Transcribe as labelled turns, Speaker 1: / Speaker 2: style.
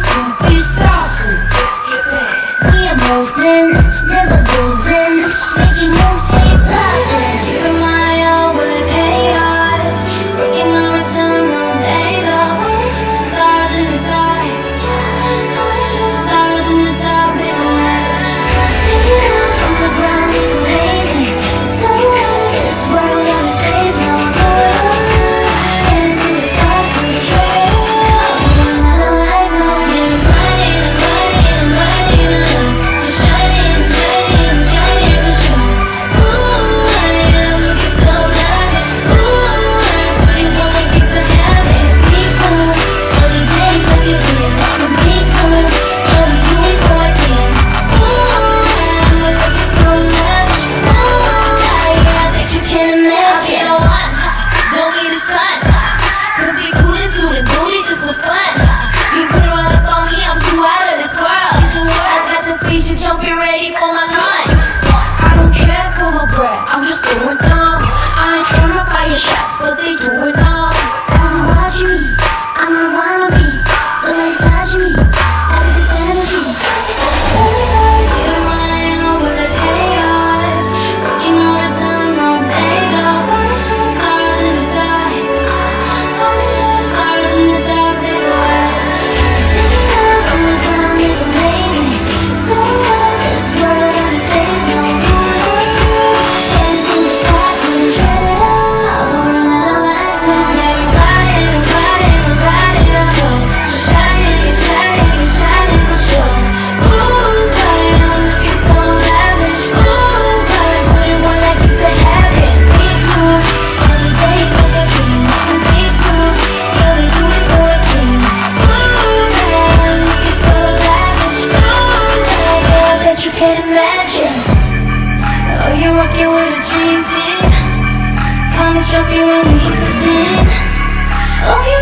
Speaker 1: nice one, be saucy. We are moving, never losing, making you stay poppin'.
Speaker 2: Even my all, will it pay off? Working overtime, no days off. All these shooting stars in the dark. All these shooting stars in the dark, make a wish.
Speaker 1: Singing out from the ground is amazing. So out of this world, I'm in space now. I'm going heading to the stars for the trail. For another life now.
Speaker 2: Yeah, I'm running, I'm running, I'm running. Just shining, shining, shining for sure. Ooh, I am looking so lavish. Ooh, I'm putting all the things to heaven.
Speaker 1: Be cool, all the days of your dream. Be cool, all we do it for a team.
Speaker 2: Ooh, I'm looking so lavish. Ooh,
Speaker 1: Yeah, that you can
Speaker 2: I
Speaker 1: imagine.
Speaker 2: can't want, don't need a stunt. Cause we cool into it, booty just for fun. You couldn't run up on me, I'm too out of this world. I got the spaceship jumping ready for my launch.
Speaker 1: I don't care for my breath, I'm just going dumb. I ain't tryna fire shots, but they doing all. Wanna watch me, I'm a wannabe. When they touch me, I get this energy.
Speaker 2: Even my all, will it pay off? Working overtime, no days off. All these shooting stars in the dark. All these shooting stars in the dark, make a wish.
Speaker 1: Taking off from the ground is amazing. So out of this world, I'm in space now. I'm going heading to the stars, we'll tread it out for another life now.
Speaker 2: Yeah, we're riding, we're riding, we're riding on low. So shining, shining, shining for sure. Ooh, God, I'm looking so lavish. Ooh, God, wouldn't want like it's a habit.
Speaker 1: Be cool, all the days of your dream. Be cool, yeah, we do it for a team.
Speaker 2: Ooh, God, I'm looking so lavish. Ooh, God,
Speaker 1: Yeah, I bet you can't imagine.
Speaker 2: oh, you're rocking with a dream team. Come and strap you when we hit the scene. Oh, you